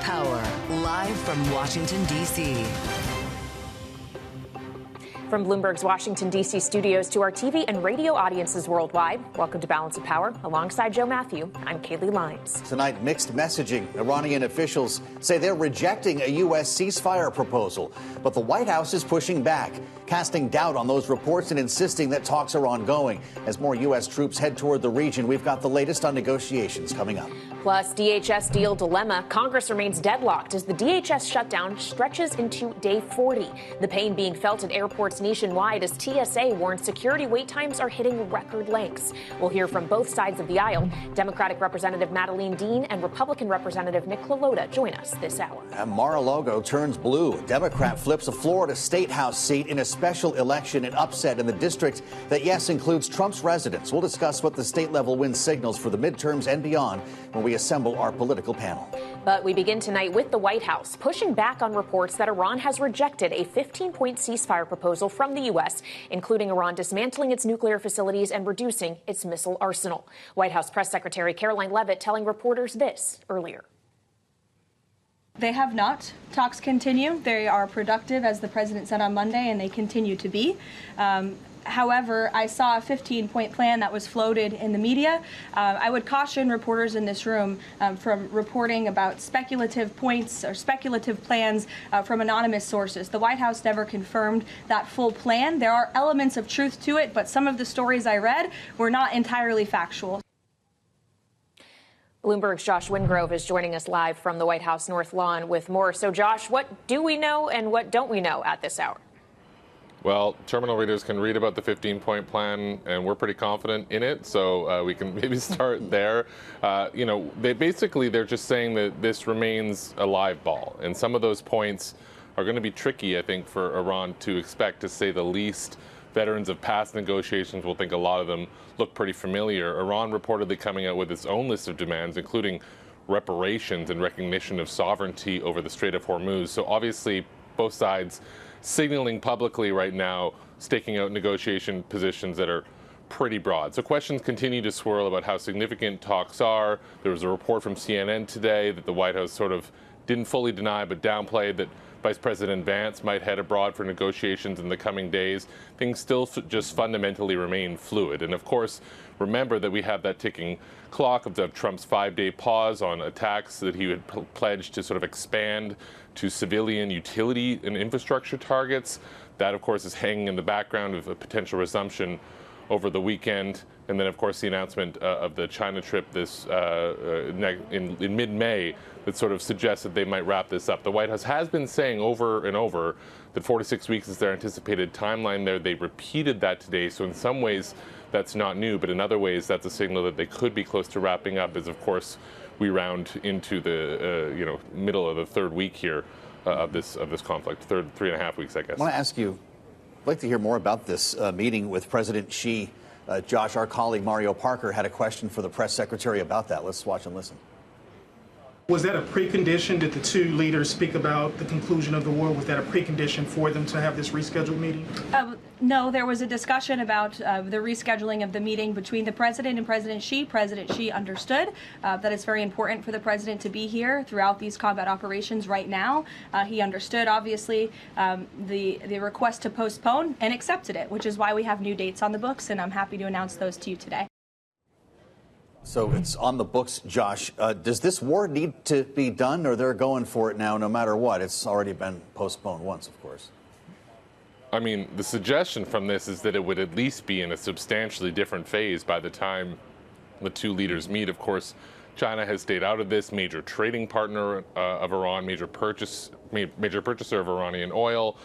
Power, live from Washington, D.C. From Bloomberg's Washington, D.C. studios to our TV and radio audiences worldwide, welcome to Balance of Power. Alongside Joe Matthew, I'm Kaylee Lyons. Tonight, mixed messaging. Iranian officials say they're rejecting a U.S. ceasefire proposal, but the White House is pushing back, casting doubt on those reports and insisting that talks are ongoing. As more U.S. troops head toward the region, we've got the latest on negotiations coming up. Plus, DHS deal dilemma. Congress remains deadlocked as the DHS shutdown stretches into day 40. The pain being felt at airports nationwide as TSA warns security wait times are hitting record lengths. We'll hear from both sides of the aisle. Democratic Representative Madeleine Dean and Republican Representative LaLota join us this hour. And Mar-a-Lago turns blue. A Democrat flips a Florida State House seat in a special election, an upset in the district that, yes, includes Trump's residents. We'll discuss what the state-level win signals for the midterms and beyond when we assemble our political panel. But we begin tonight with the White House pushing back on reports that Iran has rejected a 15-point ceasefire proposal from the U.S., including Iran dismantling its nuclear facilities and reducing its missile arsenal. White House Press Secretary Caroline Leavitt telling reporters this earlier. They have not. Talks continue. They are productive, as the president said on Monday, and they continue to be. However, I saw a 15-point plan that was floated in the media. I would caution reporters in this room from reporting about speculative points or speculative plans from anonymous sources. The White House never confirmed that full plan. There are elements of truth to it, but some of the stories I read were not entirely factual. Bloomberg's Josh Wingrove is joining us live from the White House North Lawn with more. So, Josh, what do we know and what don't we know at this hour? Well, terminal readers can read about the 15-point plan, and we're pretty confident in it, so we can maybe start there. They're just saying that this remains a live ball, and some of those points are going to be tricky, I think, for Iran to expect, to say the least. Veterans of past negotiations will think a lot of them look pretty familiar. Iran reportedly coming out with its own list of demands, including reparations and recognition of sovereignty over the Strait of Hormuz. So obviously, both sides signaling publicly right now, staking out negotiation positions that are pretty broad. So questions continue to swirl about how significant talks are. There was a report from CNN today that the White House sort of didn't fully deny but downplayed that Vice President Vance might head abroad for negotiations in the coming days. Things still just fundamentally remain fluid. And of course, remember that we have that ticking clock of Trump's 5-day pause on attacks that he had pledged to sort of expand to civilian utility and infrastructure targets. That, of course, is hanging in the background of a potential resumption over the weekend. And then, of course, the announcement of the China trip this in mid-May that sort of suggests that they might wrap this up. The White House has been saying over and over that 46 weeks is their anticipated timeline there. They repeated that today. So in some ways, that's not new. But in other ways, that's a signal that they could be close to wrapping up as, of course, we round into the middle of the third week here of this conflict, 3.5 weeks, I guess. I want to ask you, I'd like to hear more about this meeting with President Xi. Josh, our colleague Mario Parker had a question for the press secretary about that. Let's watch and listen. Was that a precondition? Did the two leaders speak about the conclusion of the war? Was that a precondition for them to have this rescheduled meeting? No, there was a discussion about the rescheduling of the meeting between the president and President Xi. President Xi understood that it's very important for the president to be here throughout these combat operations right now. He understood, obviously, the request to postpone and accepted it, which is why we have new dates on the books, and I'm happy to announce those to you today. So it's on the books, Josh. Does this war need to be done, or they're going for it now no matter what? It's already been postponed once, of course. I mean, the suggestion from this is that it would at least be in a substantially different phase by the time the two leaders meet. Of course, China has stayed out of this, major trading partner of Iran, major purchaser of Iranian oil.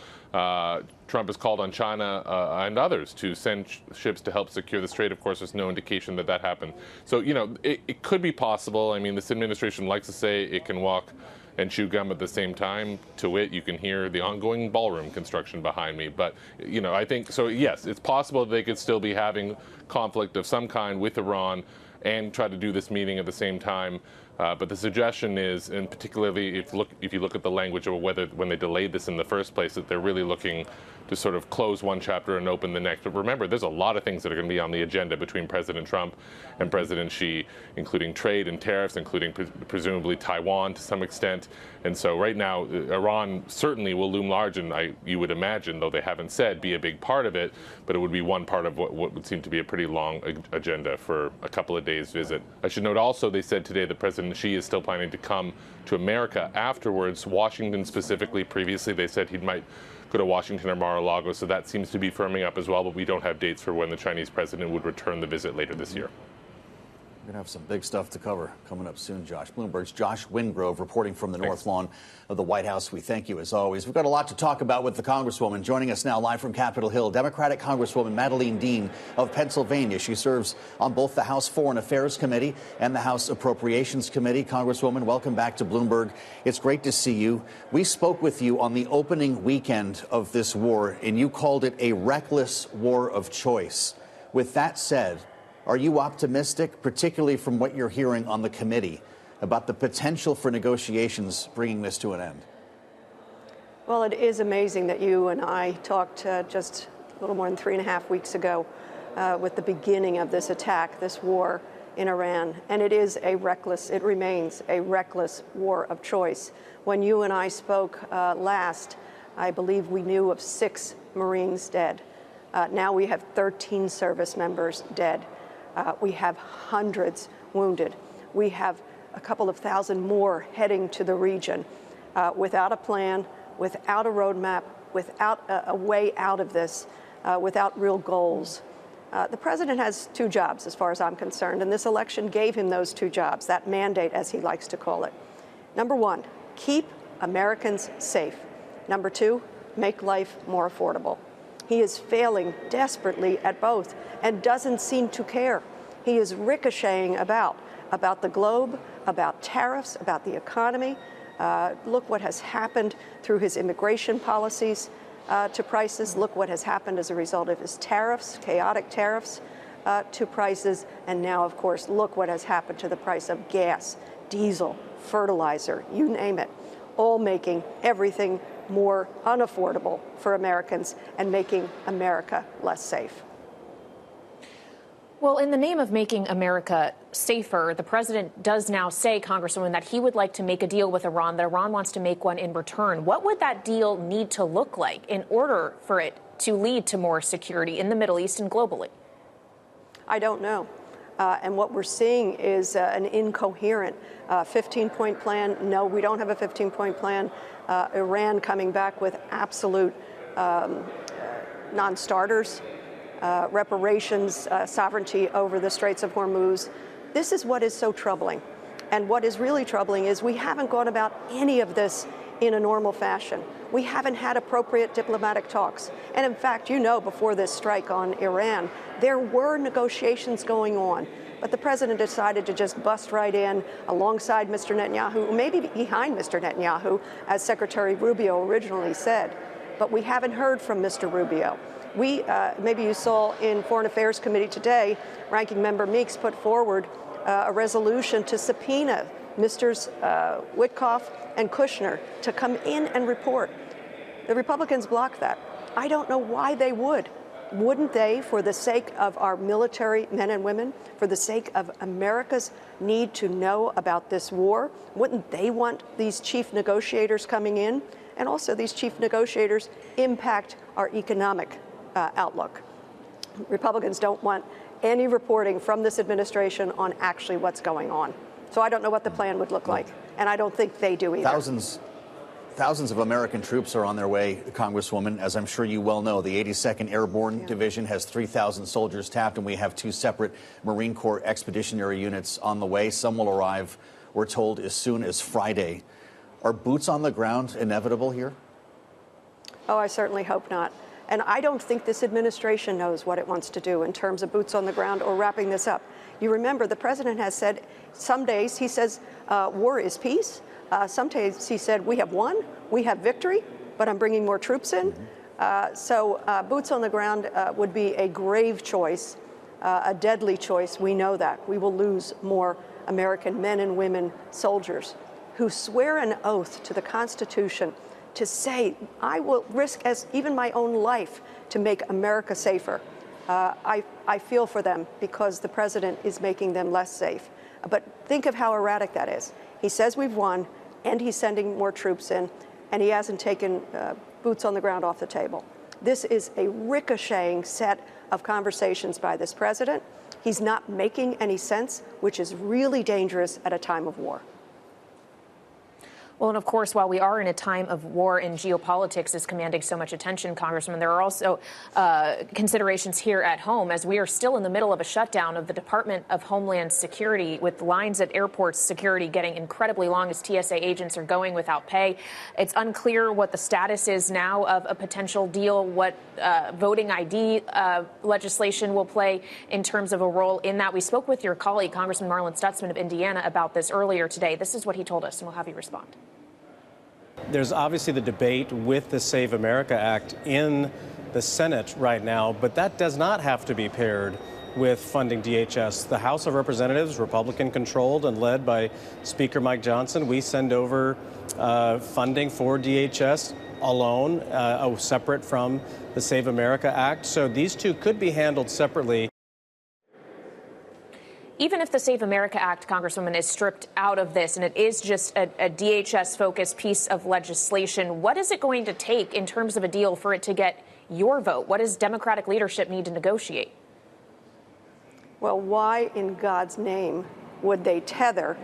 Trump has called on China and others to send ships to help secure the strait. Of course, there's no indication that that happened. So, it could be possible. I mean, this administration likes to say it can walk and chew gum at the same time. To wit, you can hear the ongoing ballroom construction behind me. But, I think, so yes, it's possible that they could still be having conflict of some kind with Iran and try to do this meeting at the same time. But the suggestion is, and particularly if you look at the language of whether when they delayed this in the first place, that they're really looking to sort of close one chapter and open the next. But remember, there's a lot of things that are going to be on the agenda between President Trump and President Xi, including trade and tariffs, including presumably Taiwan to some extent. And so right now, Iran certainly will loom large, and you would imagine, though they haven't said, be a big part of it, but it would be one part of what would seem to be a pretty long agenda for a couple of days visit. I should note also, they said today that President Xi is still planning to come to America afterwards, Washington specifically. Previously, they said he might go to Washington or Mar-a-Lago, so that seems to be firming up as well, but we don't have dates for when the Chinese president would return the visit later this year. We're going to have some big stuff to cover coming up soon, Josh. Bloomberg's Josh Wingrove reporting from the North Lawn of the White House. We thank you, as always. We've got a lot to talk about with the Congresswoman. Joining us now live from Capitol Hill, Democratic Congresswoman Madeleine Dean of Pennsylvania. She serves on both the House Foreign Affairs Committee and the House Appropriations Committee. Congresswoman, welcome back to Bloomberg. It's great to see you. We spoke with you on the opening weekend of this war, and you called it a reckless war of choice. With that said, are you optimistic, particularly from what you're hearing on the committee, about the potential for negotiations bringing this to an end? Well, it is amazing that you and I talked just a little more than 3.5 weeks ago with the beginning of this attack, this war in Iran. And it remains a reckless war of choice. When you and I spoke last, I believe we knew of 6 Marines dead. Now we have 13 service members dead. We have hundreds wounded. We have a couple of thousand more heading to the region without a plan, without a roadmap, without a way out of this, without real goals. The president has 2 jobs, as far as I'm concerned, and this election gave him those 2 jobs, that mandate, as he likes to call it. Number 1, keep Americans safe. Number 2, make life more affordable. He is failing desperately at both and doesn't seem to care. He is ricocheting about the globe, about tariffs, about the economy. Look what has happened through his immigration policies to prices. Look what has happened as a result of his tariffs, chaotic tariffs to prices. And now, of course, look what has happened to the price of gas, diesel, fertilizer, you name it, all making everything more unaffordable for Americans and making America less safe. Well, in the name of making America safer, the president does now say, Congresswoman, that he would like to make a deal with Iran, that Iran wants to make one in return. What would that deal need to look like in order for it to lead to more security in the Middle East and globally? I don't know. And what we're seeing is an incoherent 15-point plan. No, we don't have a 15-point plan. Iran coming back with absolute non-starters, reparations, sovereignty over the Straits of Hormuz. This is what is so troubling. And what is really troubling is we haven't gone about any of this in a normal fashion. We haven't had appropriate diplomatic talks. And in fact, you know, before this strike on Iran, there were negotiations going on. But the president decided to just bust right in alongside Mr. Netanyahu, maybe behind Mr. Netanyahu, as Secretary Rubio originally said. But we haven't heard from Mr. Rubio. Maybe you saw in Foreign Affairs Committee today, Ranking Member Meeks put forward a resolution to subpoena Misters Witkoff and Kushner to come in and report. The Republicans blocked that. I don't know why they would. Wouldn't they, for the sake of our military men and women, for the sake of America's need to know about this war, wouldn't they want these chief negotiators coming in? And also, these chief negotiators impact our economic outlook. Republicans don't want any reporting from this administration on actually what's going on. So I don't know what the plan would look like, and I don't think they do either. Thousands of American troops are on their way, Congresswoman. As I'm sure you well know, the 82nd Airborne Division has 3,000 soldiers tapped, and we have 2 separate Marine Corps expeditionary units on the way. Some will arrive, we're told, as soon as Friday. Are boots on the ground inevitable here? Oh, I certainly hope not. And I don't think this administration knows what it wants to do in terms of boots on the ground or wrapping this up. You remember, the president has said, some days he says war is peace. Some days he said, we have won, we have victory, but I'm bringing more troops in. So boots on the ground would be a grave choice, a deadly choice. We know that. We will lose more American men and women soldiers who swear an oath to the Constitution to say, I will risk even my own life to make America safer. I feel for them because the president is making them less safe. But think of how erratic that is. He says we've won, and he's sending more troops in, and he hasn't taken boots on the ground off the table. This is a ricocheting set of conversations by this president. He's not making any sense, which is really dangerous at a time of war. Well, and of course, while we are in a time of war and geopolitics is commanding so much attention, Congressman, there are also considerations here at home as we are still in the middle of a shutdown of the Department of Homeland Security, with lines at airports security getting incredibly long as TSA agents are going without pay. It's unclear what the status is now of a potential deal, what voting ID legislation will play in terms of a role in that. We spoke with your colleague, Congressman Marlin Stutzman of Indiana, about this earlier today. This is what he told us, and we'll have you respond. There's obviously the debate with the Save America Act in the Senate right now, but that does not have to be paired with funding DHS. The House of Representatives, Republican-controlled and led by Speaker Mike Johnson, we send over funding for DHS alone, separate from the Save America Act. So these two could be handled separately. Even if the Save America Act, Congresswoman, is stripped out of this and it is just a DHS-focused piece of legislation, what is it going to take in terms of a deal for it to get your vote? What does Democratic leadership need to negotiate? Well, why in God's name would they tether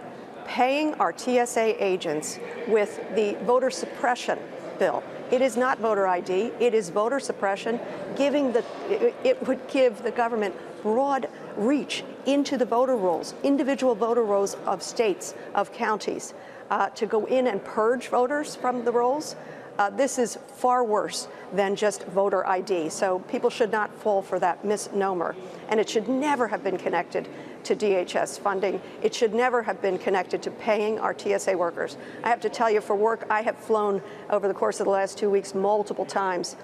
paying our TSA agents with the voter suppression bill? It is not voter ID. It is voter suppression. It would give the government broad reach into the voter rolls, individual voter rolls of states, of counties, to go in and purge voters from the rolls. This is far worse than just voter ID. So people should not fall for that misnomer. And it should never have been connected to DHS funding. It should never have been connected to paying our TSA workers. I have to tell you, for work, I have flown over the course of the last 2 weeks multiple times,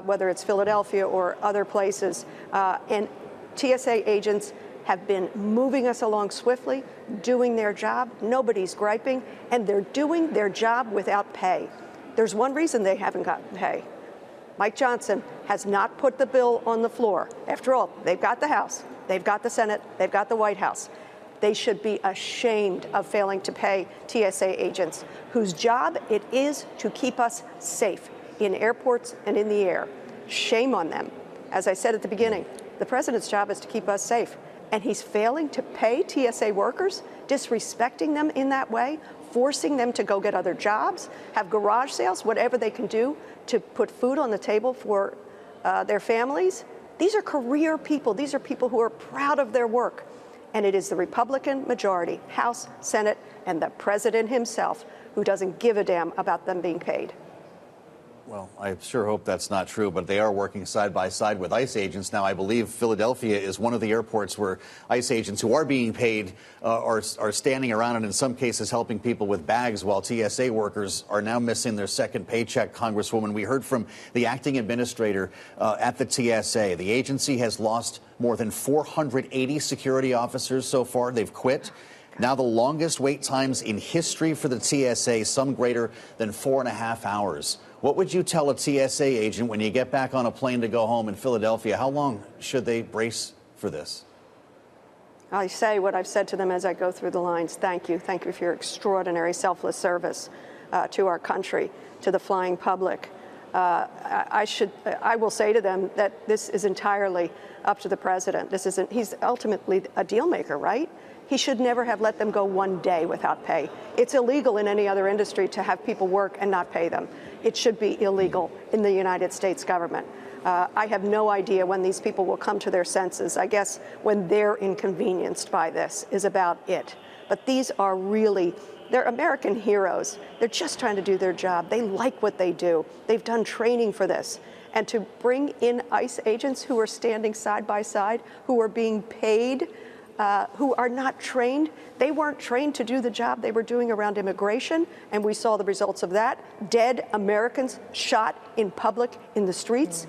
whether it's Philadelphia or other places, and TSA agents have been moving us along swiftly, doing their job. Nobody's griping, and they're doing their job without pay. There's one reason they haven't gotten pay. Mike Johnson has not put the bill on the floor. After all, they've got the House, they've got the Senate, they've got the White House. They should be ashamed of failing to pay TSA agents whose job it is to keep us safe in airports and in the air. Shame on them. As I said at the beginning, the president's job is to keep us safe, and he's failing to pay TSA workers, disrespecting them in that way, forcing them to go get other jobs, have garage sales, whatever they can do to put food on the table for their families. These are career people. These are people who are proud of their work. And it is the Republican majority, House, Senate, and the president himself who doesn't give a damn about them being paid. Well, I sure hope that's not true, but they are working side by side with ICE agents. Now, I believe Philadelphia is one of the airports where ICE agents who are being paid are standing around and in some cases helping people with bags, while TSA workers are now missing their second paycheck, Congresswoman. We heard from the acting administrator at the TSA. The agency has lost more than 480 security officers so far. They've quit. Now the longest wait times in history for the TSA, some greater than 4.5 hours. What would you tell a TSA agent when you get back on a plane to go home in Philadelphia? How long should they brace for this? I say what I've said to them as I go through the lines. Thank you. Thank you for your extraordinary selfless service to our country, to the flying public. I will say to them that this is entirely up to the president. He's ultimately a deal maker, right? He should never have let them go one day without pay. It's illegal in any other industry to have people work and not pay them. It should be illegal in the United States government. I have no idea when these people will come to their senses. I guess when they're inconvenienced by this is about it. But these are really, they're American heroes. They're just trying to do their job. They like what they do. They've done training for this. And to bring in ICE agents who are standing side by side, who are being paid, who are not trained. They weren't trained to do the job they were doing around immigration, and we saw the results of that. Dead Americans shot in public in the streets.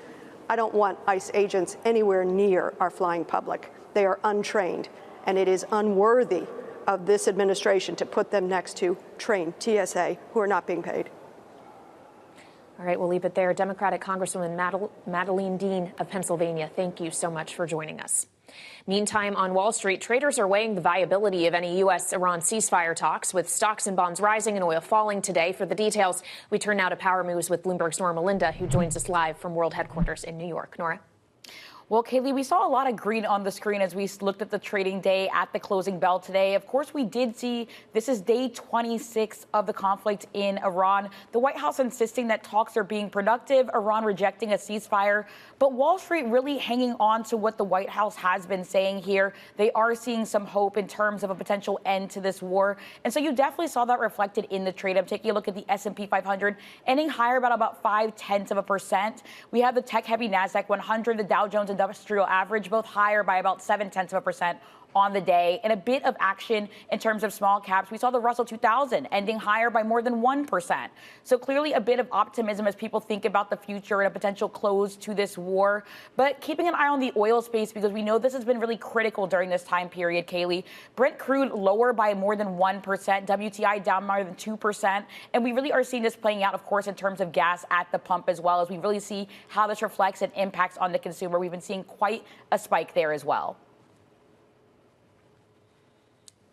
I don't want ICE agents anywhere near our flying public. They are untrained, and it is unworthy of this administration to put them next to trained TSA who are not being paid. All right, we'll leave it there. Democratic Congresswoman Madeleine Dean of Pennsylvania, thank you so much for joining us. Meantime, on Wall Street, traders are weighing the viability of any U.S.-Iran ceasefire talks, with stocks and bonds rising and oil falling today. For the details, we turn now to Power Moves with Bloomberg's Nora Melinda, who joins us live from World Headquarters in New York. Nora? Well, Kaylee, we saw a lot of green on the screen as we looked at the trading day at the closing bell today. Of course, we did see this is day 26 of the conflict in Iran. The White House insisting that talks are being productive, Iran rejecting a ceasefire, but Wall Street really hanging on to what the White House has been saying here. They are seeing some hope in terms of a potential end to this war. And so you definitely saw that reflected in the trade. I'm taking a look at the S&P 500 ending higher about 0.5%. We have the tech-heavy NASDAQ 100, the Dow Jones Industrial Average, both higher by about 0.7% on the day. And a bit of action in terms of small caps. We saw the Russell 2000 ending higher by more than 1%. So clearly a bit of optimism as people think about the future and a potential close to this war. But keeping an eye on the oil space, because we know this has been really critical during this time period, Kaylee. Brent crude lower by more than 1%, WTI down more than 2%. And we really are seeing this playing out, of course, in terms of gas at the pump as well, as we really see how this reflects and impacts on the consumer. We've been seeing quite a spike there as well.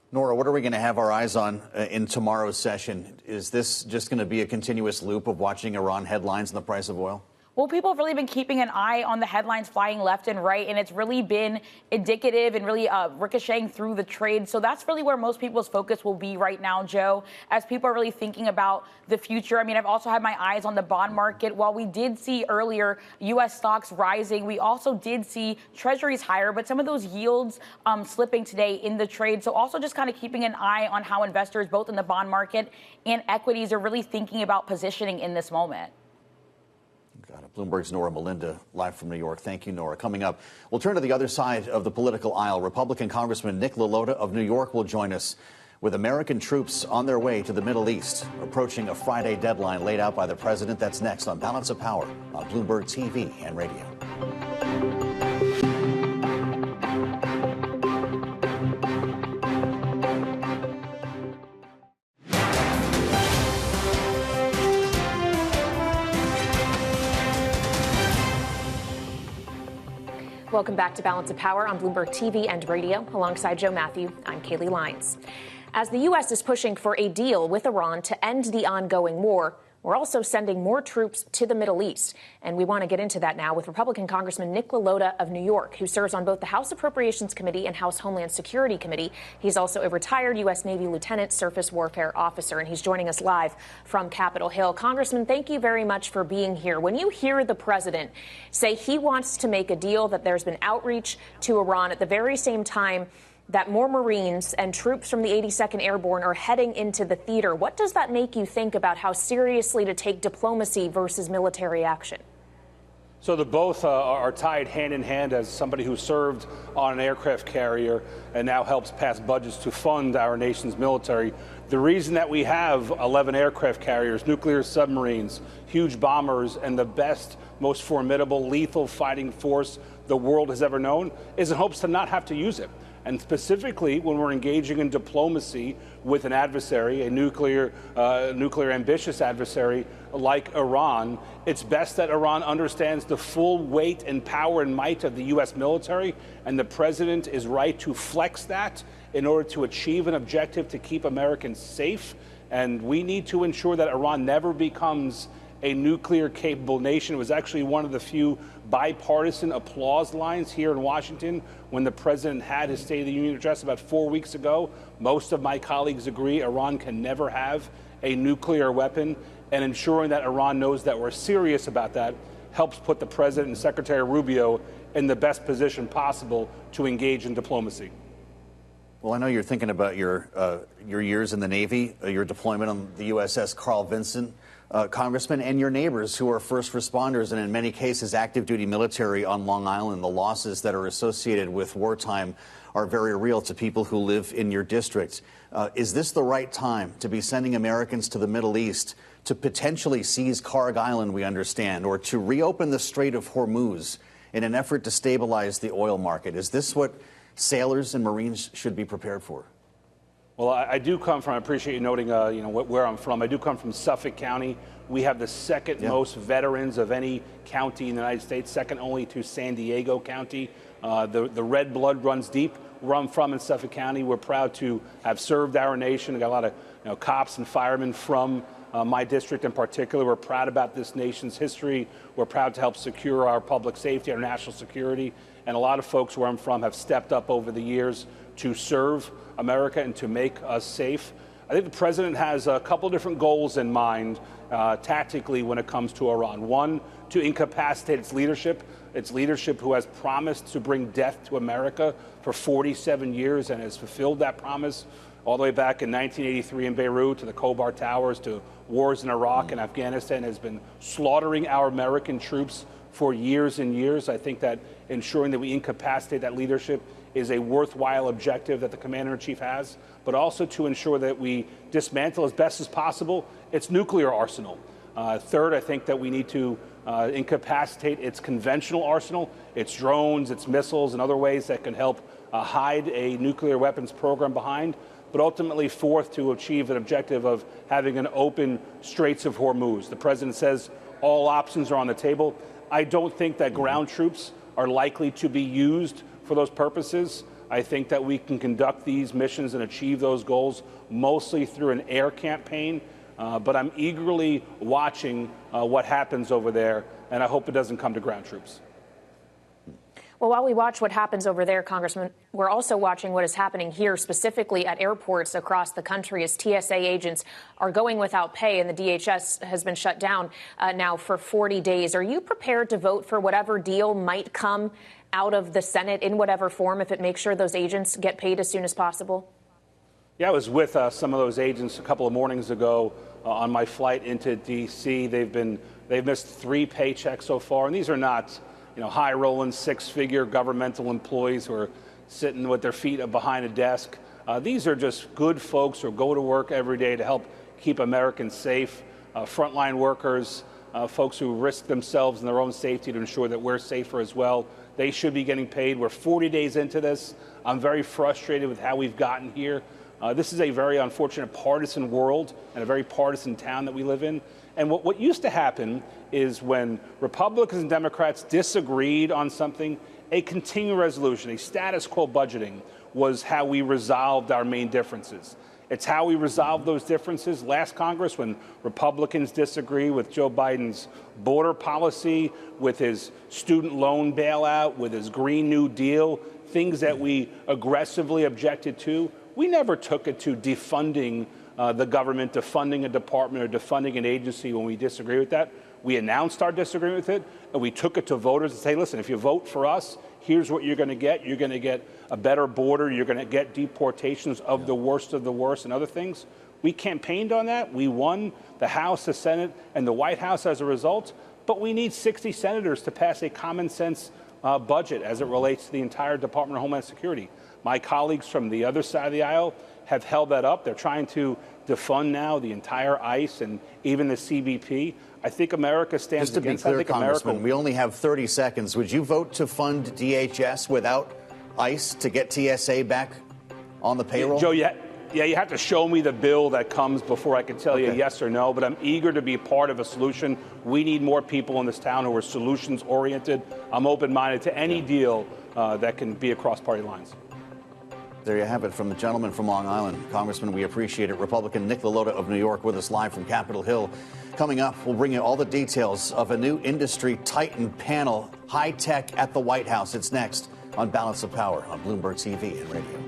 Nora, what are we going to have our eyes on in tomorrow's session? Is this just going to be a continuous loop of watching Iran headlines and the price of oil? Well, people have really been keeping an eye on the headlines flying left and right, and it's really been indicative and really ricocheting through the trade. So that's really where most people's focus will be right now, Joe, as people are really thinking about the future. I mean, I've also had my eyes on the bond market. While we did see earlier U.S. stocks rising, we also did see treasuries higher, but some of those yields slipping today in the trade. So also just kind of keeping an eye on how investors, both in the bond market and equities, are really thinking about positioning in this moment. Got it. Bloomberg's Nora Melinda, live from New York. Thank you, Nora. Coming up, we'll turn to the other side of the political aisle. Republican Congressman Nick LaLota of New York will join us with American troops on their way to the Middle East, approaching a Friday deadline laid out by the president. That's next on Balance of Power on Bloomberg TV and radio. Welcome back to Balance of Power on Bloomberg TV and radio. Alongside Joe Matthew, I'm Kaylee Lyons. As the U.S. is pushing for a deal with Iran to end the ongoing war, we're also sending more troops to the Middle East. And we want to get into that now with Republican Congressman Nick LaLota of New York, who serves on both the House Appropriations Committee and House Homeland Security Committee. He's also a retired U.S. Navy Lieutenant Surface Warfare Officer, and he's joining us live from Capitol Hill. Congressman, thank you very much for being here. When you hear the president say he wants to make a deal, that there's been outreach to Iran at the very same time that more Marines and troops from the 82nd Airborne are heading into the theater, what does that make you think about how seriously to take diplomacy versus military action? So the both are tied hand in hand. As somebody who served on an aircraft carrier and now helps pass budgets to fund our nation's military, the reason that we have 11 aircraft carriers, nuclear submarines, huge bombers, and the best, most formidable, lethal fighting force the world has ever known is in hopes to not have to use it. And specifically, when we're engaging in diplomacy with an adversary, a nuclear ambitious adversary like Iran, it's best that Iran understands the full weight and power and might of the U.S. military, and the president is right to flex that in order to achieve an objective to keep Americans safe. And we need to ensure that Iran never becomes a nuclear-capable nation. It was actually one of the few bipartisan applause lines here in Washington when the president had his State of the Union address about 4 weeks ago. Most of my colleagues agree Iran can never have a nuclear weapon, and ensuring that Iran knows that we're serious about that helps put the president and Secretary Rubio in the best position possible to engage in diplomacy. Well, I know you're thinking about your years in the Navy, your deployment on the USS Carl Vinson, Congressman, and your neighbors who are first responders and in many cases active duty military on Long Island. The losses that are associated with wartime are very real to people who live in your district. Is this the right time to be sending Americans to the Middle East to potentially seize Karg Island, we understand, or to reopen the Strait of Hormuz in an effort to stabilize the oil market? Is this what sailors and Marines should be prepared for? Well, I do come from, I appreciate you noting, where I'm from. I do come from Suffolk County. We have the second most veterans of any county in the United States, second only to San Diego County. The red blood runs deep. Where I'm from in Suffolk County, we're proud to have served our nation. We got a lot of cops and firemen from my district in particular. We're proud about this nation's history. We're proud to help secure our public safety, our national security. And a lot of folks where I'm from have stepped up over the years to serve America and to make us safe. I think the president has a couple different goals in mind tactically when it comes to Iran. One, to incapacitate its leadership who has promised to bring death to America for 47 years and has fulfilled that promise all the way back in 1983 in Beirut to the Khobar Towers to wars in Iraq and Afghanistan, has been slaughtering our American troops for years and years. I think that ensuring that we incapacitate that leadership is a worthwhile objective that the Commander-in-Chief has, but also to ensure that we dismantle as best as possible its nuclear arsenal. Third, I think that we need to incapacitate its conventional arsenal, its drones, its missiles, and other ways that can help hide a nuclear weapons program behind. But ultimately, fourth, to achieve an objective of having an open Straits of Hormuz. The president says all options are on the table. I don't think that ground troops are likely to be used for those purposes. I think that we can conduct these missions and achieve those goals mostly through an air campaign. But I'm eagerly watching what happens over there, and I hope it doesn't come to ground troops. Well, while we watch what happens over there, Congressman, we're also watching what is happening here, specifically at airports across the country, as TSA agents are going without pay, and the DHS has been shut down now for 40 days. Are you prepared to vote for whatever deal might come out of the Senate in whatever form if it makes sure those agents get paid as soon as possible? Yeah, I was with some of those agents a couple of mornings ago on my flight into D.C. They've missed 3 paychecks so far, and these are not high-rolling, 6-figure governmental employees who are sitting with their feet behind a desk. These are just good folks who go to work every day to help keep Americans safe, frontline workers, folks who risk themselves and their own safety to ensure that we're safer as well. They should be getting paid. We're 40 days into this. I'm very frustrated with how we've gotten here. This is a very unfortunate partisan world and a very partisan town that we live in. And what used to happen is when Republicans and Democrats disagreed on something, a continuing resolution, a status quo budgeting was how we resolved our main differences. It's how we resolved those differences last Congress when Republicans disagree with Joe Biden's border policy, with his student loan bailout, with his Green New Deal, things that we aggressively objected to. We never took it to defunding the government, defunding a department, or defunding an agency when we disagree with that. We announced our disagreement with it, and we took it to voters and say, listen, if you vote for us, here's what you're going to get. You're going to get a better border. You're going to get deportations of the worst and other things. We campaigned on that. We won the House, the Senate, and the White House as a result. But we need 60 senators to pass a common sense budget as it relates to the entire Department of Homeland Security. My colleagues from the other side of the aisle have held that up. They're trying to defund now the entire ICE and even the CBP. I think America stands against that. Just to be clear, Congressman, we only have 30 seconds. Would you vote to fund DHS without ICE to get TSA back on the payroll? Joe, you have to show me the bill that comes before I can tell you yes or no, but I'm eager to be part of a solution. We need more people in this town who are solutions-oriented. I'm open-minded to any deal that can be across party lines. There you have it from the gentleman from Long Island. Congressman, we appreciate it. Republican Nick LaLota of New York with us live from Capitol Hill. Coming up, we'll bring you all the details of a new industry titan panel, high tech at the White House. It's next on Balance of Power on Bloomberg TV and radio.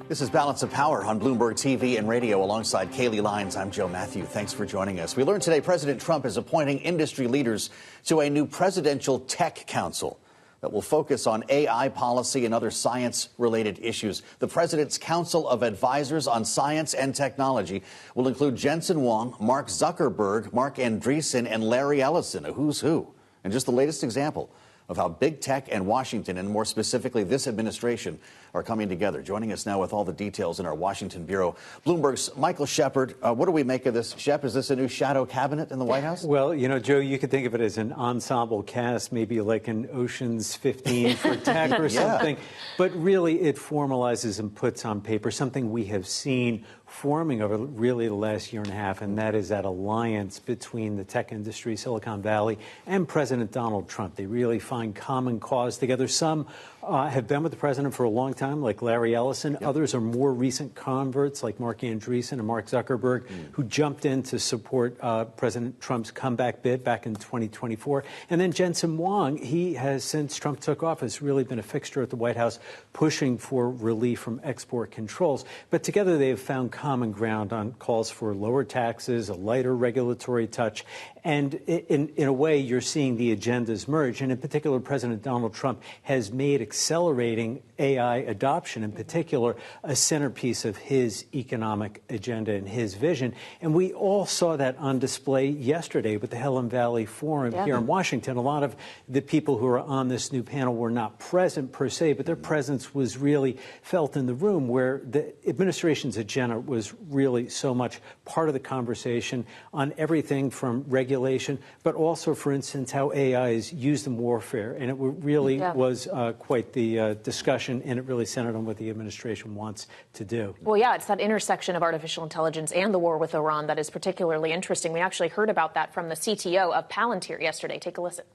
This is Balance of Power on Bloomberg TV and radio alongside Kaylee Lyons. I'm Joe Matthew. Thanks for joining us. We learned today President Trump is appointing industry leaders to a new presidential tech council that will focus on AI policy and other science-related issues. The president's Council of Advisors on Science and Technology will include Jensen Huang, Mark Zuckerberg, Mark Andreessen, and Larry Ellison, a who's who. And just the latest example of how big tech and Washington, and more specifically this administration, are coming together. Joining us now with all the details in our Washington bureau, Bloomberg's Michael Shepard. What do we make of this? Shep, is this a new shadow cabinet in the White House? Well, you know, Joe, you could think of it as an ensemble cast, maybe like an Ocean's 15 for tech or something. But really, it formalizes and puts on paper something we have seen forming over really the last year and a half, and that is that alliance between the tech industry, Silicon Valley, and President Donald Trump. They really find common cause together. Some have been with the president for a long time, like Larry Ellison. Yep. Others are more recent converts, like Mark Andreessen and Mark Zuckerberg, who jumped in to support President Trump's comeback bid back in 2024. And then Jensen Huang, he has, since Trump took office, really been a fixture at the White House, pushing for relief from export controls. But together they have found common ground on calls for lower taxes, a lighter regulatory touch. And in a way, you're seeing the agendas merge. And in particular, President Donald Trump has made accelerating AI adoption, in particular, a centerpiece of his economic agenda and his vision. And we all saw that on display yesterday with the Helen Valley Forum here in Washington. A lot of the people who are on this new panel were not present per se, but their presence was really felt in the room, where the administration's agenda was really so much part of the conversation on everything from regulation, but also, for instance, how AI is used in warfare. And it really was quite the discussion, and it really centered on what the administration wants to do. Well, yeah, it's that intersection of artificial intelligence and the war with Iran that is particularly interesting. We actually heard about that from the CTO of Palantir yesterday. Take a listen.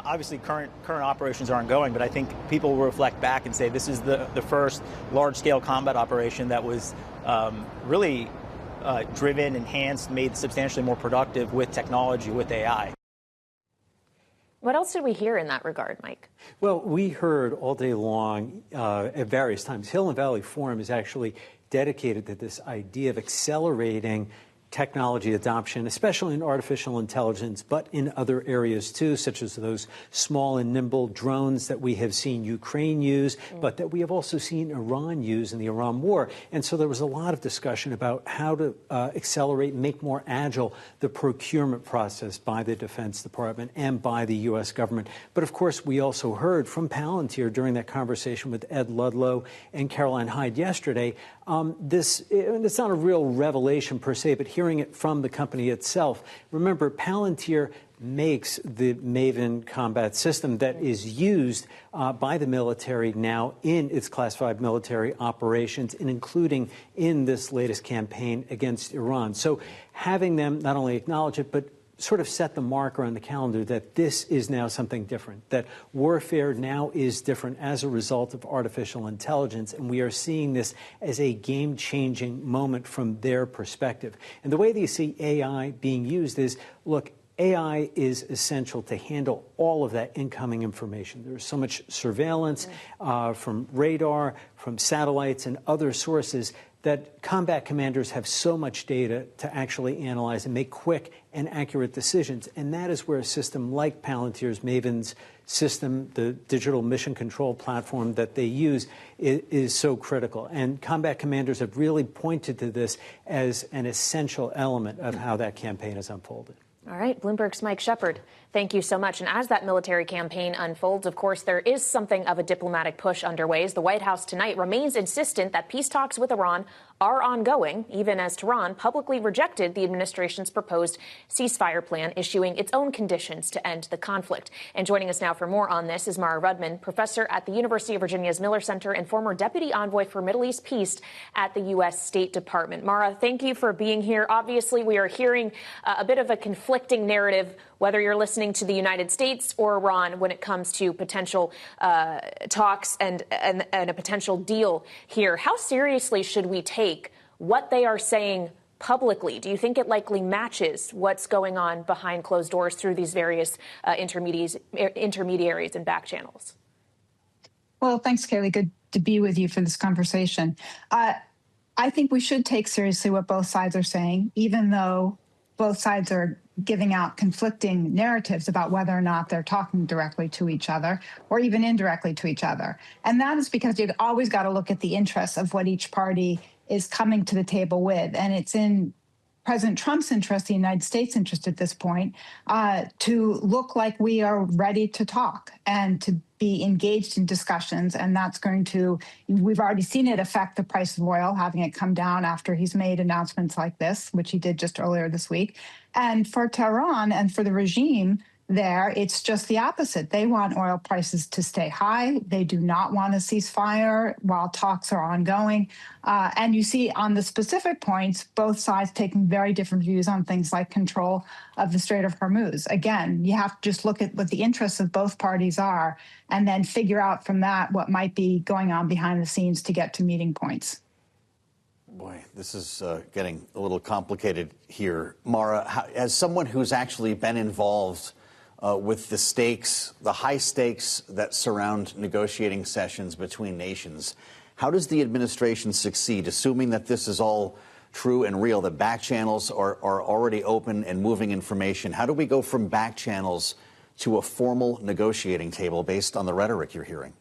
Obviously, current operations are ongoing, but I think people will reflect back and say this is the first large-scale combat operation that was really driven, enhanced, made substantially more productive with technology, with AI. What else did we hear in that regard, Mike? Well, we heard all day long at various times. Hill and Valley Forum is actually dedicated to this idea of accelerating technology adoption, especially in artificial intelligence, but in other areas too, such as those small and nimble drones that we have seen Ukraine use, but that we have also seen Iran use in the Iran war. And so there was a lot of discussion about how to accelerate and make more agile the procurement process by the Defense Department and by the U.S. government. But of course, we also heard from Palantir during that conversation with Ed Ludlow and Caroline Hyde yesterday. It's not a real revelation per se, but hearing it from the company itself. Remember, Palantir makes the Maven combat system that is used by the military now in its classified military operations, and including in this latest campaign against Iran. So having them not only acknowledge it, but sort of set the marker on the calendar that this is now something different, that warfare now is different as a result of artificial intelligence, and we are seeing this as a game-changing moment from their perspective. And the way they see AI being used is, look, AI is essential to handle all of that incoming information. There's so much surveillance from radar, from satellites, and other sources that combat commanders have so much data to actually analyze and make quick and accurate decisions. And that is where a system like Palantir's Maven's system, the digital mission control platform that they use, is so critical. And combat commanders have really pointed to this as an essential element of how that campaign has unfolded. All right, Bloomberg's Mike Shepard, thank you so much. And as that military campaign unfolds, of course, there is something of a diplomatic push underway, as the White House tonight remains insistent that peace talks with Iran are ongoing, even as Tehran publicly rejected the administration's proposed ceasefire plan, issuing its own conditions to end the conflict. And joining us now for more on this is Mara Rudman, professor at the University of Virginia's Miller Center and former deputy envoy for Middle East peace at the U.S. State Department. Mara, thank you for being here. Obviously, we are hearing a bit of a conflicting narrative, whether you're listening to the United States or Iran, when it comes to potential talks and a potential deal here. How seriously should we take what they are saying publicly? Do you think it likely matches what's going on behind closed doors through these various intermediaries and back channels? Well, thanks, Kaylee. Good to be with you for this conversation. I think we should take seriously what both sides are saying, even though both sides are giving out conflicting narratives about whether or not they're talking directly to each other or even indirectly to each other. And that is because you've always got to look at the interests of what each party is coming to the table with. And it's in President Trump's interest, the United States' interest at this point, to look like we are ready to talk and to be engaged in discussions. And that's going to, we've already seen it affect the price of oil, having it come down after he's made announcements like this, which he did just earlier this week. And for Tehran and for the regime there, it's just the opposite. They want oil prices to stay high. They do not want a ceasefire while talks are ongoing. And you see on the specific points, both sides taking very different views on things like control of the Strait of Hormuz. Again, you have to just look at what the interests of both parties are and then figure out from that what might be going on behind the scenes to get to meeting points. Boy, this is getting a little complicated here. Mara, as someone who's actually been involved with the stakes, the high stakes that surround negotiating sessions between nations, how does the administration succeed, assuming that this is all true and real, that back channels are already open and moving information? How do we go from back channels to a formal negotiating table based on the rhetoric you're hearing?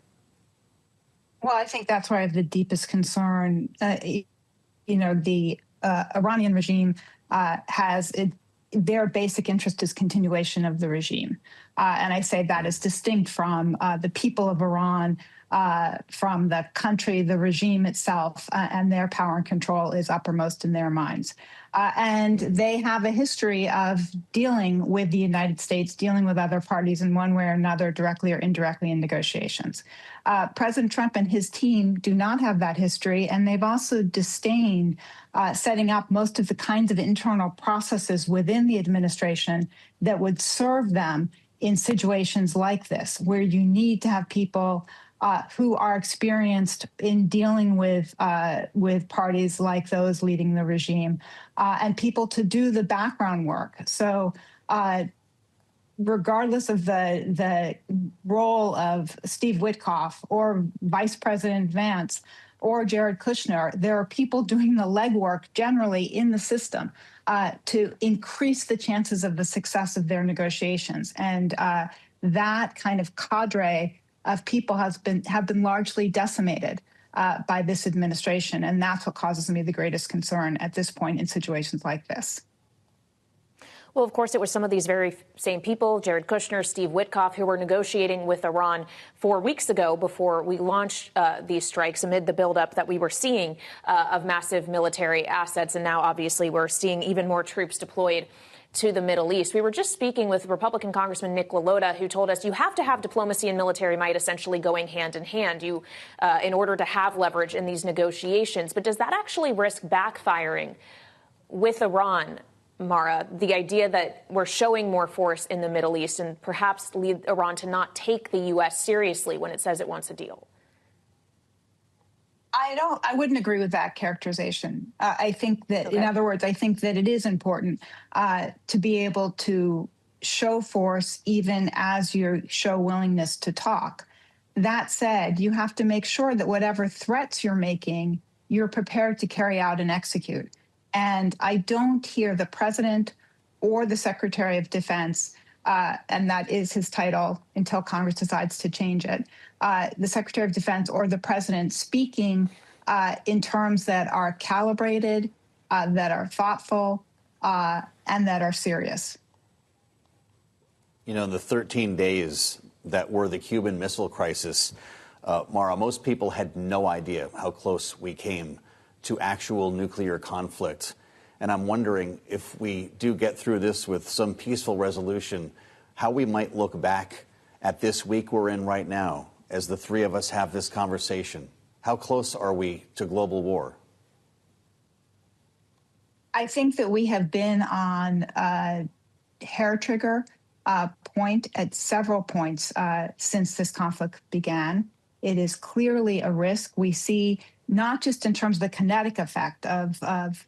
Well, I think that's where I have the deepest concern. The Iranian regime has their basic interest is continuation of the regime. And I say that is distinct from the people of Iran, from the country, the regime itself, and their power and control is uppermost in their minds. And they have a history of dealing with the United States, dealing with other parties in one way or another, directly or indirectly in negotiations. President Trump and his team do not have that history, and they've also disdained setting up most of the kinds of internal processes within the administration that would serve them in situations like this, where you need to have people who are experienced in dealing with parties like those leading the regime, and people to do the background work. So regardless of the role of Steve Witkoff or Vice President Vance or Jared Kushner, there are people doing the legwork generally in the system to increase the chances of the success of their negotiations. And that kind of cadre of people have been largely decimated by this administration. And that's what causes me the greatest concern at this point in situations like this. Well, of course, it was some of these very same people, Jared Kushner, Steve Witkoff, who were negotiating with Iran 4 weeks ago before we launched these strikes amid the buildup that we were seeing of massive military assets. And now, obviously, we're seeing even more troops deployed to the Middle East. We were just speaking with Republican Congressman Nick LaLota, who told us you have to have diplomacy and military might essentially going hand in hand in order to have leverage in these negotiations. But does that actually risk backfiring with Iran? Mara, the idea that we're showing more force in the Middle East and perhaps lead Iran to not take the U.S. seriously when it says it wants a deal? I wouldn't agree with that characterization. I think that, in other words, I think that it is important to be able to show force even as you show willingness to talk. That said, you have to make sure that whatever threats you're making, you're prepared to carry out and execute. And I don't hear the president or the Secretary of Defense, and that is his title until Congress decides to change it, the Secretary of Defense or the president speaking in terms that are calibrated, that are thoughtful, and that are serious. You know, in the 13 days that were the Cuban Missile Crisis, Mara, most people had no idea how close we came to actual nuclear conflict. And I'm wondering if we do get through this with some peaceful resolution, how we might look back at this week we're in right now as the three of us have this conversation. How close are we to global war? I think that we have been on a hair trigger point at several points since this conflict began. It is clearly a risk. We see not just in terms of the kinetic effect of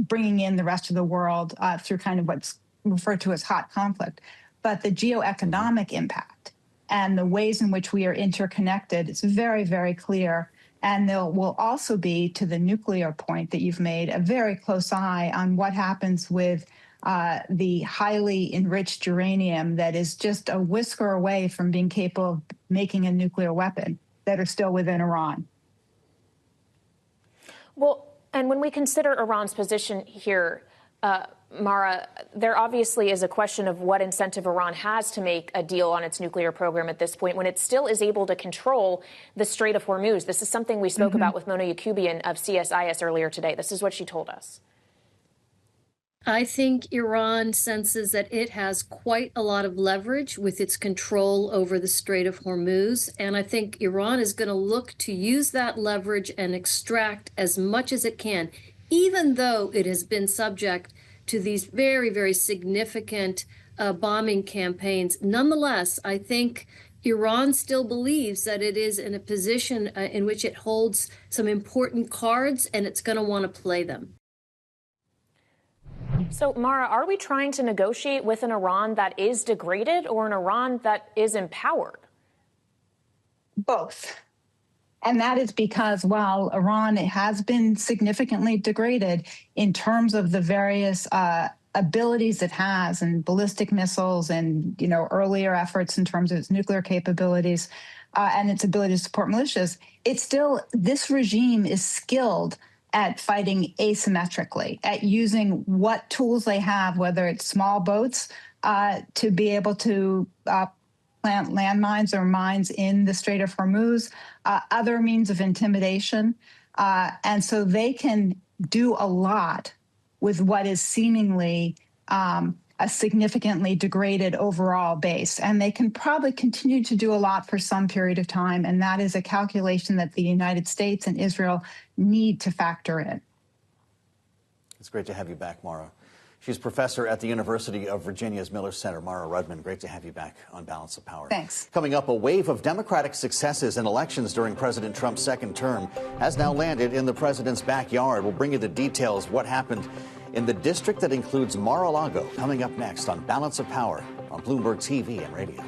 bringing in the rest of the world through kind of what's referred to as hot conflict, but the geoeconomic impact and the ways in which we are interconnected. It's very, very clear. And there will also be, to the nuclear point that you've made, a very close eye on what happens with the highly enriched uranium that is just a whisker away from being capable of making a nuclear weapon that are still within Iran. Well, and when we consider Iran's position here, Mara, there obviously is a question of what incentive Iran has to make a deal on its nuclear program at this point when it still is able to control the Strait of Hormuz. This is something we spoke about with Mona Yacoubian of CSIS earlier today. This is what she told us. I think Iran senses that it has quite a lot of leverage with its control over the Strait of Hormuz. And I think Iran is going to look to use that leverage and extract as much as it can, even though it has been subject to these very, very significant bombing campaigns. Nonetheless, I think Iran still believes that it is in a position in which it holds some important cards, and it's going to want to play them. So, Mara, are we trying to negotiate with an Iran that is degraded or an Iran that is empowered? Both. And that is because while Iran has been significantly degraded in terms of the various abilities it has and ballistic missiles and, earlier efforts in terms of its nuclear capabilities and its ability to support militias, this regime is skilled at fighting asymmetrically, at using what tools they have, whether it's small boats to be able to plant landmines or mines in the Strait of Hormuz, other means of intimidation. And so they can do a lot with what is seemingly a significantly degraded overall base. And they can probably continue to do a lot for some period of time. And that is a calculation that the United States and Israel need to factor in. It's great to have you back, Mara. She's professor at the University of Virginia's Miller Center. Mara Rudman, great to have you back on Balance of Power. Thanks. Coming up, a wave of Democratic successes in elections during President Trump's second term has now landed in the president's backyard. We'll bring you the details of what happened in the district that includes Mar-a-Lago, coming up next on Balance of Power on Bloomberg TV and radio.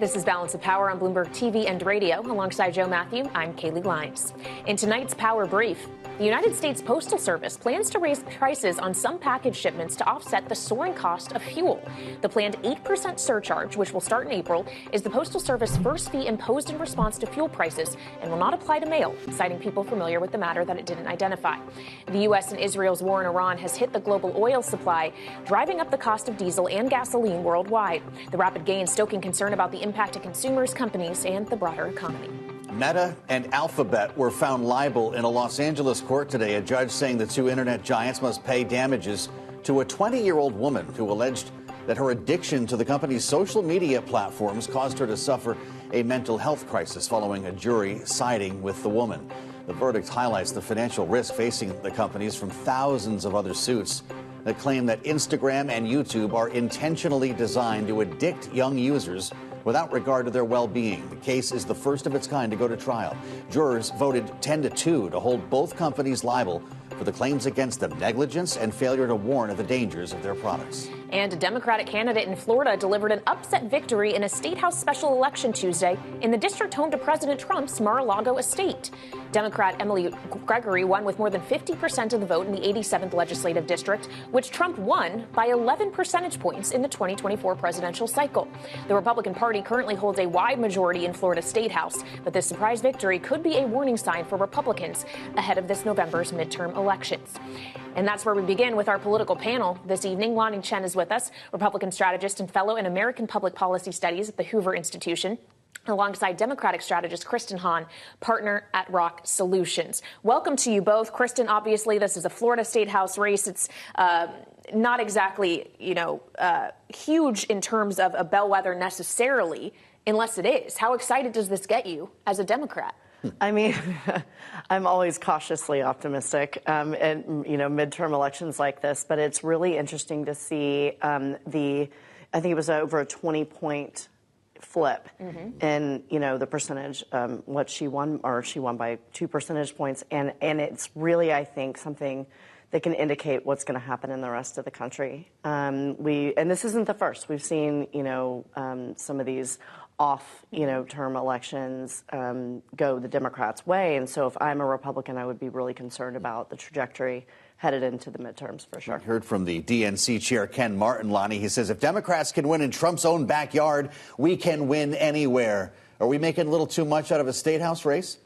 This is Balance of Power on Bloomberg TV and radio. Alongside Joe Matthew, I'm Kaylee Lyons. In tonight's Power Brief, the United States Postal Service plans to raise prices on some package shipments to offset the soaring cost of fuel. The planned 8% surcharge, which will start in April, is the Postal Service first fee imposed in response to fuel prices and will not apply to mail, citing people familiar with the matter that it didn't identify. The U.S. and Israel's war in Iran has hit the global oil supply, driving up the cost of diesel and gasoline worldwide. The rapid gain stoking concern about the impact to consumers, companies, and the broader economy. Meta and Alphabet were found liable in a Los Angeles court today. A judge saying the two internet giants must pay damages to a 20-year-old woman who alleged that her addiction to the company's social media platforms caused her to suffer a mental health crisis following a jury siding with the woman. The verdict highlights the financial risk facing the companies from thousands of other suits that claim that Instagram and YouTube are intentionally designed to addict young users without regard to their well-being. The case is the first of its kind to go to trial. Jurors voted 10-2 to hold both companies liable for the claims against them, negligence and failure to warn of the dangers of their products. And a Democratic candidate in Florida delivered an upset victory in a state house special election Tuesday in the district home to President Trump's Mar-a-Lago estate. Democrat Emily Gregory won with more than 50% of the vote in the 87th legislative district, which Trump won by 11 percentage points in the 2024 presidential cycle. The Republican Party currently holds a wide majority in Florida's state house, but this surprise victory could be a warning sign for Republicans ahead of this November's midterm elections. And that's where we begin with our political panel this evening. Lonnie Chen is with us, Republican strategist and fellow in American Public Policy Studies at the Hoover Institution, alongside Democratic strategist Kristen Hahn, partner at Rock Solutions. Welcome to you both. Kristen, obviously, this is a Florida State House race. It's not exactly, huge in terms of a bellwether necessarily, unless it is. How excited does this get you as a Democrat? I mean, I'm always cautiously optimistic in, midterm elections like this, but it's really interesting to see I think it was over a 20-point flip in, the percentage, what she won by 2 percentage points. And it's really, I think, something that can indicate what's going to happen in the rest of the country. And this isn't the first. We've seen, some of these term elections go the Democrats' way. And so if I'm a Republican, I would be really concerned about the trajectory headed into the midterms for sure. We heard from the DNC chair, Ken Martin, Lonnie. He says, if Democrats can win in Trump's own backyard, we can win anywhere. Are we making a little too much out of a state house race?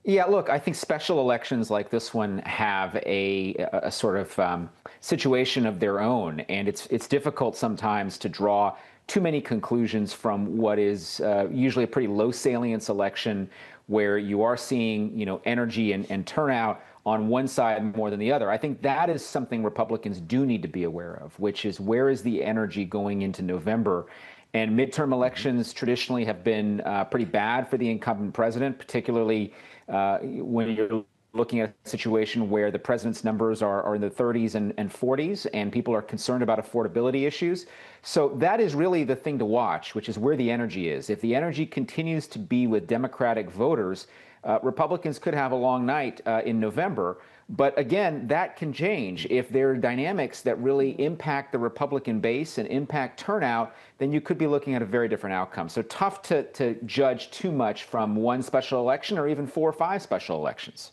Yeah, look, I think special elections like this one have a sort of situation of their own, and it's difficult sometimes to draw too many conclusions from what is usually a pretty low salience election where you are seeing, energy and turnout on one side more than the other. I think that is something Republicans do need to be aware of, which is where is the energy going into November? And midterm elections traditionally have been pretty bad for the incumbent president, particularly when you're looking at a situation where the president's numbers are in the 30s and 40s, and people are concerned about affordability issues. So that is really the thing to watch, which is where the energy is. If the energy continues to be with Democratic voters, Republicans could have a long night in November. But again, that can change. If there are dynamics that really impact the Republican base and impact turnout, then you could be looking at a very different outcome. So tough to judge too much from one special election or even 4 or 5 special elections.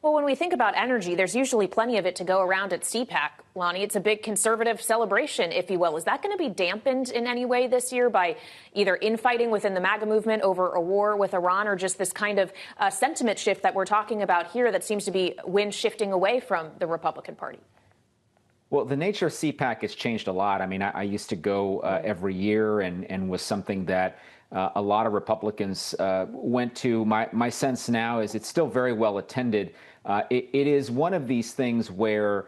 Well, when we think about energy, there's usually plenty of it to go around at CPAC. Lonnie, it's a big conservative celebration, if you will. Is that going to be dampened in any way this year by either infighting within the MAGA movement over a war with Iran, or just this kind of sentiment shift that we're talking about here that seems to be wind shifting away from the Republican Party? Well, the nature of CPAC has changed a lot. I mean, I used to go every year and was something that a lot of Republicans went to. My sense now is it's still very well attended. It is one of these things where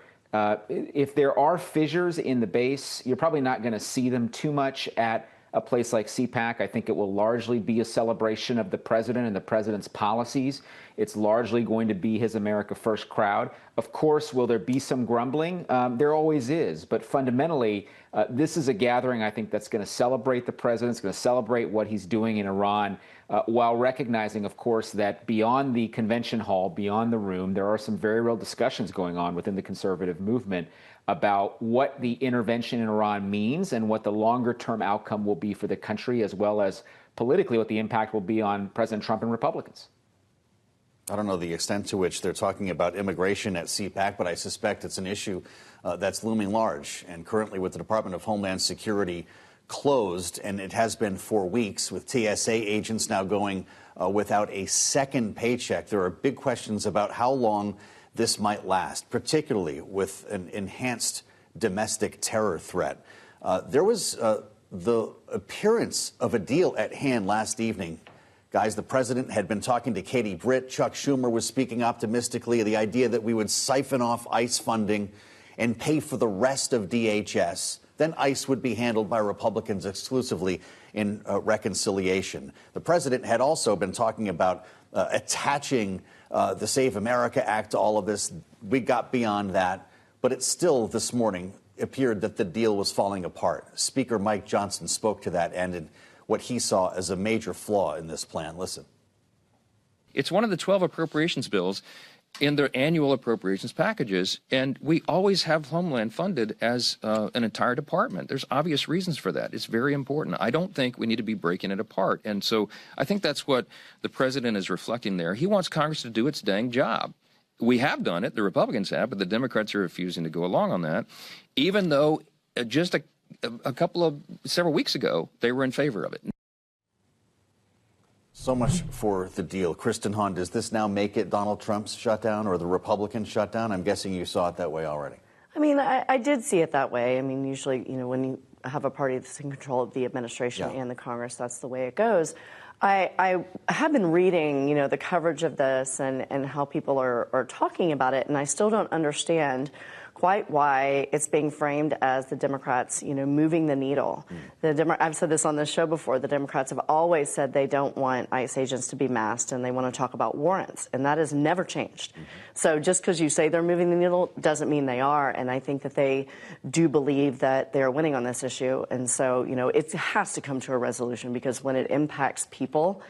if there are fissures in the base, you're probably not going to see them too much at a place like CPAC. I think it will largely be a celebration of the president and the president's policies. It's largely going to be his America First crowd. Of course, will there be some grumbling? There always is. But fundamentally, this is a gathering, I think, that's going to celebrate the president. It's going to celebrate what he's doing in Iran, while recognizing, of course, that beyond the convention hall, beyond the room, there are some very real discussions going on within the conservative movement about what the intervention in Iran means and what the longer-term outcome will be for the country, as well as politically what the impact will be on President Trump and Republicans. I don't know the extent to which they're talking about immigration at CPAC, but I suspect it's an issue that's looming large. And currently with the Department of Homeland Security closed, and it has been for weeks, with TSA agents now going without a second paycheck, there are big questions about how long this might last, particularly with an enhanced domestic terror threat. There was the appearance of a deal at hand last evening. Guys, the president had been talking to Katie Britt. Chuck Schumer was speaking optimistically of the idea that we would siphon off ICE funding and pay for the rest of DHS. Then ICE would be handled by Republicans exclusively in reconciliation. The president had also been talking about attaching the Save America Act to all of this. We got beyond that, but it still this morning appeared that the deal was falling apart. Speaker Mike Johnson spoke to that end and what he saw as a major flaw in this plan. Listen. It's one of the 12 appropriations bills in their annual appropriations packages, and we always have Homeland funded as an entire department. There's obvious reasons for that. It's very important. I don't think we need to be breaking it apart. And so I think that's what the president is reflecting there. He wants Congress to do its dang job. We have done it, the Republicans have, but the Democrats are refusing to go along on that, even though just several weeks ago, they were in favor of it. So much for the deal. Kristen Hahn, does this now make it Donald Trump's shutdown or the Republican shutdown? I'm guessing you saw it that way already. I mean, I did see it that way. I mean, usually, when you have a party that's in control of the administration and the Congress, that's the way it goes. I have been reading, the coverage of this and how people are talking about it, and I still don't understand quite why it's being framed as the Democrats, moving the needle. I've said this on this show before. The Democrats have always said they don't want ICE agents to be masked, and they want to talk about warrants, and that has never changed. So just because you say they're moving the needle doesn't mean they are, and I think that they do believe that they're winning on this issue. And so, it has to come to a resolution, because when it impacts people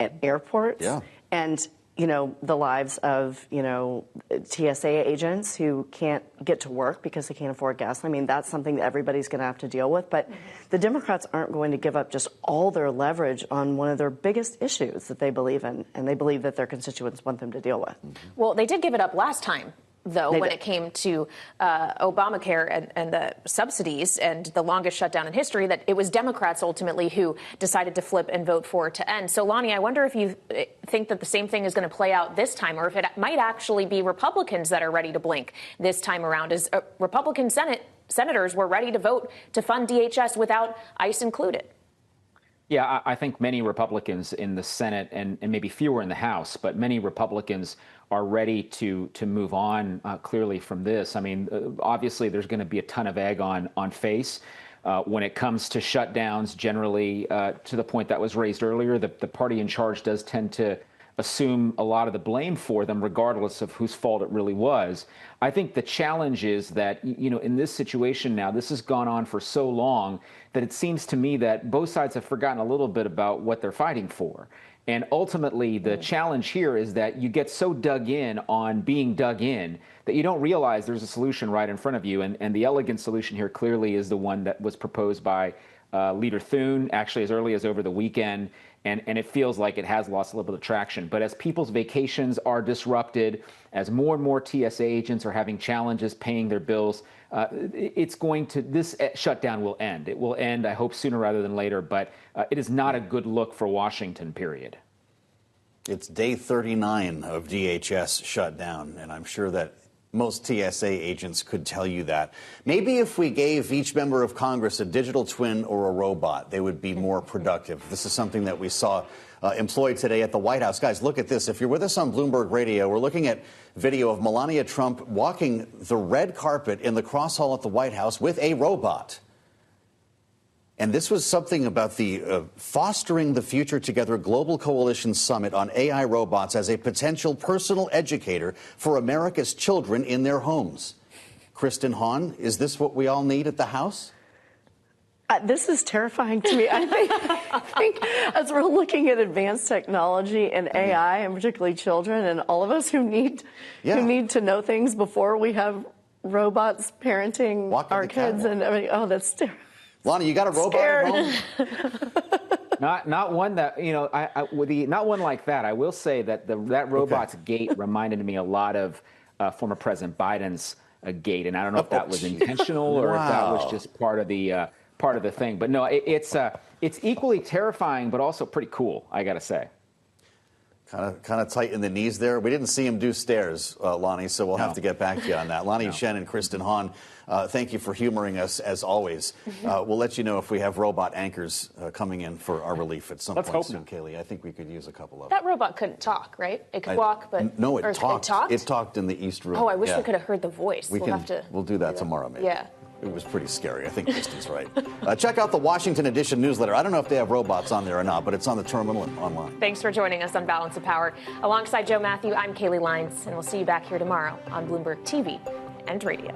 at airports and the lives of, TSA agents who can't get to work because they can't afford gas. I mean, that's something that everybody's going to have to deal with. But the Democrats aren't going to give up just all their leverage on one of their biggest issues that they believe in, and they believe that their constituents want them to deal with. Well, they did give it up last time, though, when it came to Obamacare and the subsidies and the longest shutdown in history, that it was Democrats ultimately who decided to flip and vote for it to end. So, Lonnie, I wonder if you think that the same thing is going to play out this time, or if it might actually be Republicans that are ready to blink this time around, as Republican senators were ready to vote to fund DHS without ICE included. Yeah, I think many Republicans in the Senate and maybe fewer in the House, but many Republicans are ready to move on clearly from this. I mean, obviously, there's going to be a ton of egg on face when it comes to shutdowns. Generally, to the point that was raised earlier, the party in charge does tend to assume a lot of the blame for them, regardless of whose fault it really was. I think the challenge is that, in this situation now, this has gone on for so long that it seems to me that both sides have forgotten a little bit about what they're fighting for. And ultimately, the challenge here is that you get so dug in on being dug in that you don't realize there's a solution right in front of you. And the elegant solution here clearly is the one that was proposed by Leader Thune, actually as early as over the weekend. And it feels like it has lost a little bit of traction. But as people's vacations are disrupted, as more and more TSA agents are having challenges paying their bills, this shutdown will end. It will end, I hope, sooner rather than later. But it is not a good look for Washington, period. It's day 39 of DHS shutdown, and I'm sure that most TSA agents could tell you that. Maybe if we gave each member of Congress a digital twin or a robot, they would be more productive. This is something that we saw employed today at the White House. Guys, look at this. If you're with us on Bloomberg Radio, we're looking at video of Melania Trump walking the red carpet in the cross hall at the White House with a robot. And this was something about the Fostering the Future Together Global Coalition Summit on AI robots as a potential personal educator for America's children in their homes. Kristen Hahn, is this what we all need at the House? This is terrifying to me. I think as we're looking at advanced technology and AI, and particularly children, and all of us who need to know things before we have robots parenting our kids, and that's terrible. Lonnie, you got a robot at home? Not one that, not one like that. I will say that that robot's gait reminded me a lot of former President Biden's gait, and I don't know if that was intentional or if that was just part of the thing. But no, it's equally terrifying, but also pretty cool, I got to say. Kind of tight in the knees there. We didn't see him do stairs, Lonnie, so we'll have to get back to you on that. Lonnie Shen and Kristen Hahn, thank you for humoring us, as always. We'll let you know if we have robot anchors coming in for our relief at some point soon, Kaylee. I think we could use a couple of them. That robot couldn't talk, right? It could walk, but... No, it talked. It talked in the East Room. Oh, I wish we could have heard the voice. We'll do that tomorrow, maybe. Yeah. It was pretty scary. I think Kristen's right. Check out the Washington Edition newsletter. I don't know if they have robots on there or not, but it's on the terminal and online. Thanks for joining us on Balance of Power. Alongside Joe Matthew, I'm Kaylee Lyons, and we'll see you back here tomorrow on Bloomberg TV and Radio.